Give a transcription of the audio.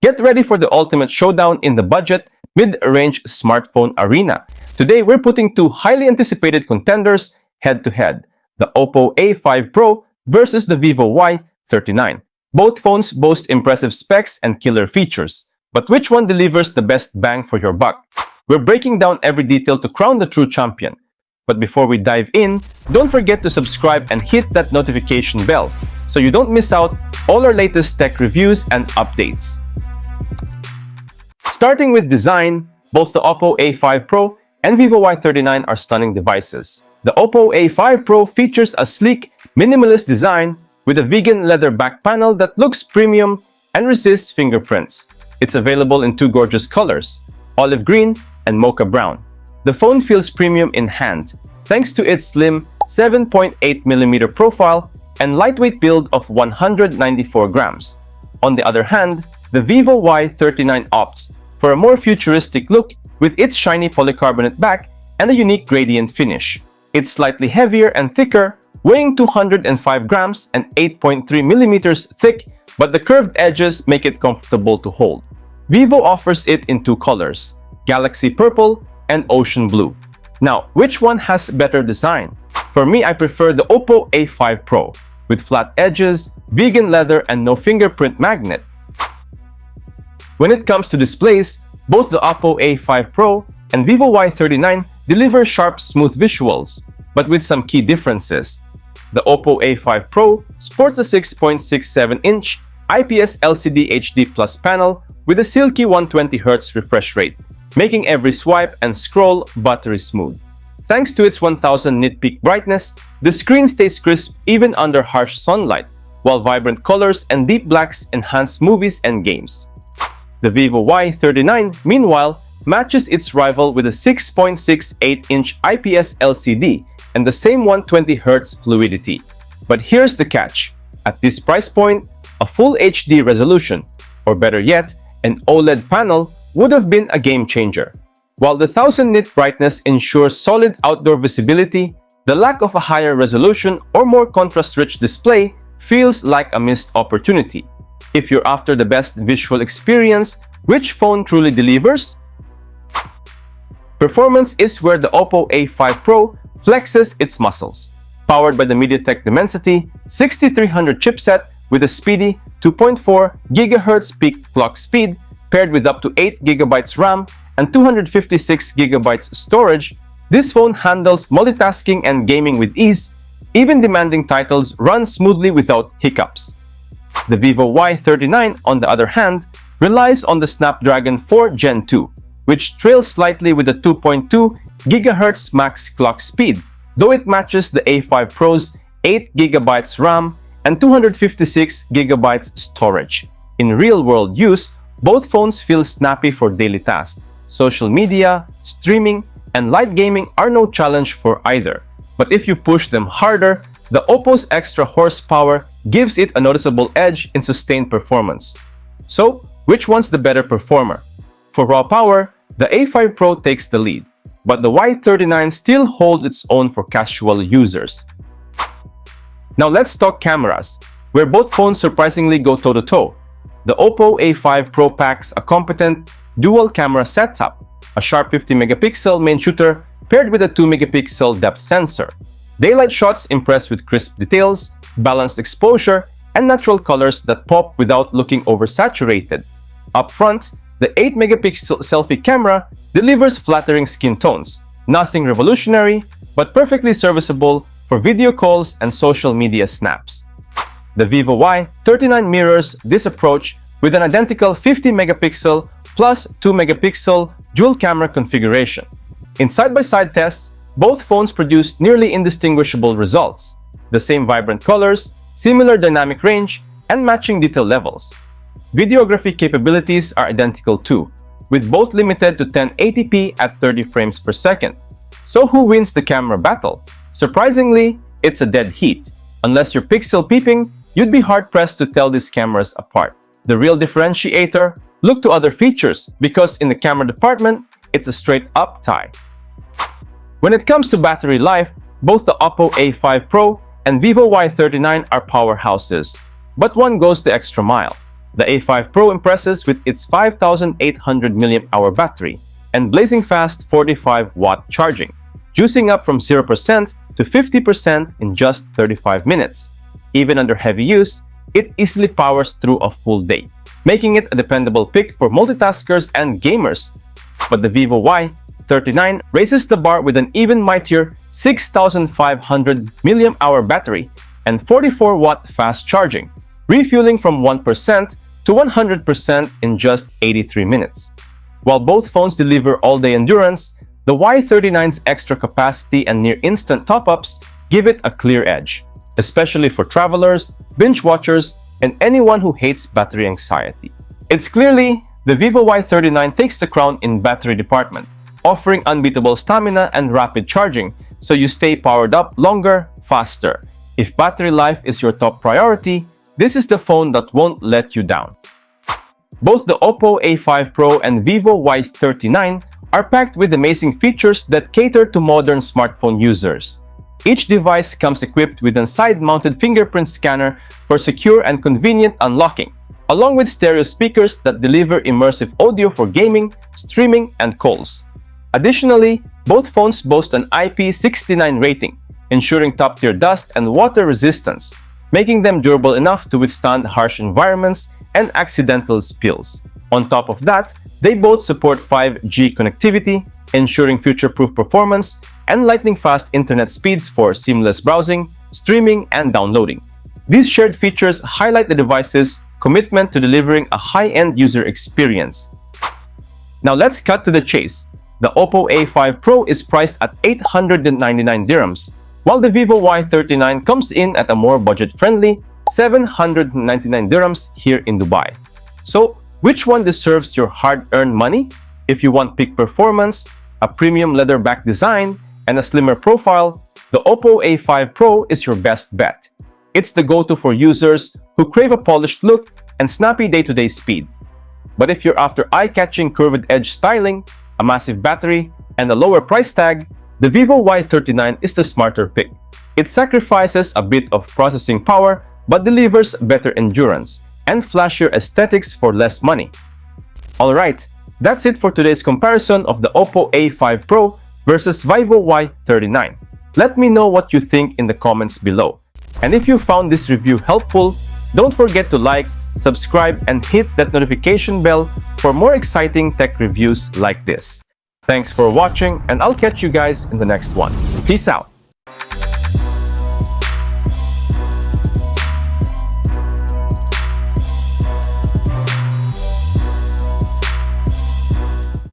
Get ready for the ultimate showdown in the budget mid-range smartphone arena. Today, we're putting two highly anticipated contenders head-to-head, the Oppo A5 Pro versus the Vivo Y39. Both phones boast impressive specs and killer features, but which one delivers the best bang for your buck? We're breaking down every detail to crown the true champion. But before we dive in, don't forget to subscribe and hit that notification bell so you don't miss out all our latest tech reviews and updates. Starting with design, both the Oppo A5 Pro and Vivo Y39 are stunning devices. The Oppo A5 Pro features a sleek, minimalist design with a vegan leather back panel that looks premium and resists fingerprints. It's available in two gorgeous colors, olive green and mocha brown. The phone feels premium in hand thanks to its slim 7.8mm profile and lightweight build of 194 grams. On the other hand, the Vivo Y39 opts for a more futuristic look with its shiny polycarbonate back and a unique gradient finish. It's slightly heavier and thicker, weighing 205 grams and 8.3mm thick, but the curved edges make it comfortable to hold. Vivo offers it in two colors, Galaxy Purple and Ocean Blue. Now, which one has better design? For me, I prefer the Oppo A5 Pro, with flat edges, vegan leather, and no fingerprint magnet. When it comes to displays, both the Oppo A5 Pro and Vivo Y39 deliver sharp, smooth visuals, but with some key differences. The Oppo A5 Pro sports a 6.67-inch IPS LCD HD Plus panel with a silky 120Hz refresh rate, making every swipe and scroll buttery smooth. Thanks to its 1000 nit peak brightness, the screen stays crisp even under harsh sunlight, while vibrant colors and deep blacks enhance movies and games. The Vivo Y39, meanwhile, matches its rival with a 6.68-inch IPS LCD and the same 120Hz fluidity. But here's the catch. At this price point, a full HD resolution, or better yet, an OLED panel, would have been a game changer. While the 1000 nit brightness ensures solid outdoor visibility, the lack of a higher resolution or more contrast-rich display feels like a missed opportunity. If you're after the best visual experience, which phone truly delivers? Performance is where the Oppo A5 Pro flexes its muscles. Powered by the MediaTek Dimensity 6300 chipset with a speedy 2.4 GHz peak clock speed, paired with up to 8 GB RAM and 256 GB storage, this phone handles multitasking and gaming with ease. Even demanding titles run smoothly without hiccups. The Vivo Y39, on the other hand, relies on the Snapdragon 4 Gen 2, which trails slightly with a 2.2 GHz max clock speed, though it matches the A5 Pro's 8 GB RAM and 256 GB storage. In real-world use, both phones feel snappy for daily tasks. Social media, streaming, and light gaming are no challenge for either. But if you push them harder, the Oppo's extra horsepower gives it a noticeable edge in sustained performance. So, which one's the better performer? For raw power, the A5 Pro takes the lead, but the Y39 still holds its own for casual users. Now let's talk cameras, where both phones surprisingly go toe-to-toe. The Oppo A5 Pro packs a competent dual camera setup, a sharp 50-megapixel main shooter paired with a 2-megapixel depth sensor. Daylight shots impress with crisp details, balanced exposure, and natural colors that pop without looking oversaturated. Up front, the 8-megapixel selfie camera delivers flattering skin tones. Nothing revolutionary, but perfectly serviceable for video calls and social media snaps. The Vivo Y39 mirrors this approach with an identical 50-megapixel plus 2-megapixel dual camera configuration. In side-by-side tests, both phones produce nearly indistinguishable results. The same vibrant colors, similar dynamic range, and matching detail levels. Videography capabilities are identical too, with both limited to 1080p at 30 frames per second. So who wins the camera battle? Surprisingly, it's a dead heat. Unless you're pixel peeping, you'd be hard-pressed to tell these cameras apart. The real differentiator? Look to other features, because in the camera department, it's a straight-up tie. When it comes to battery life, both the Oppo A5 Pro and Vivo Y39 are powerhouses, but one goes the extra mile. The A5 Pro impresses with its 5,800 mAh battery and blazing fast 45-watt charging, juicing up from 0% to 50% in just 35 minutes. Even under heavy use, it easily powers through a full day, making it a dependable pick for multitaskers and gamers. But the Vivo Y39 raises the bar with an even mightier 6,500 mAh battery and 44-watt fast charging, refueling from 1% to 100% in just 83 minutes. While both phones deliver all-day endurance, the Y39's extra capacity and near-instant top-ups give it a clear edge, especially for travelers, binge watchers, and anyone who hates battery anxiety. It's clearly the Vivo Y39 takes the crown in battery department, offering unbeatable stamina and rapid charging, so you stay powered up longer, faster. If battery life is your top priority, this is the phone that won't let you down. Both the Oppo A5 Pro and Vivo Y39 are packed with amazing features that cater to modern smartphone users. Each device comes equipped with a side-mounted fingerprint scanner for secure and convenient unlocking, along with stereo speakers that deliver immersive audio for gaming, streaming, and calls. Additionally, both phones boast an IP69 rating, ensuring top-tier dust and water resistance, making them durable enough to withstand harsh environments and accidental spills. On top of that, they both support 5G connectivity, ensuring future-proof performance and lightning-fast internet speeds for seamless browsing, streaming, and downloading. These shared features highlight the device's commitment to delivering a high-end user experience. Now let's cut to the chase. The Oppo A5 Pro is priced at 899 dirhams, while the Vivo Y39 comes in at a more budget-friendly 799 dirhams here in Dubai. So, which one deserves your hard-earned money? If you want peak performance, a premium leather-back design, and a slimmer profile, the Oppo A5 Pro is your best bet. It's the go-to for users who crave a polished look and snappy day-to-day speed. But if you're after eye-catching curved edge styling, a massive battery, and a lower price tag, the Vivo Y39 is the smarter pick. It sacrifices a bit of processing power but delivers better endurance and flashier aesthetics for less money. Alright, that's it for today's comparison of the Oppo A5 Pro versus Vivo Y39. Let me know what you think in the comments below. And if you found this review helpful, don't forget to like, subscribe, and hit that notification bell for more exciting tech reviews like this. Thanks for watching, and I'll catch you guys in the next one. Peace out!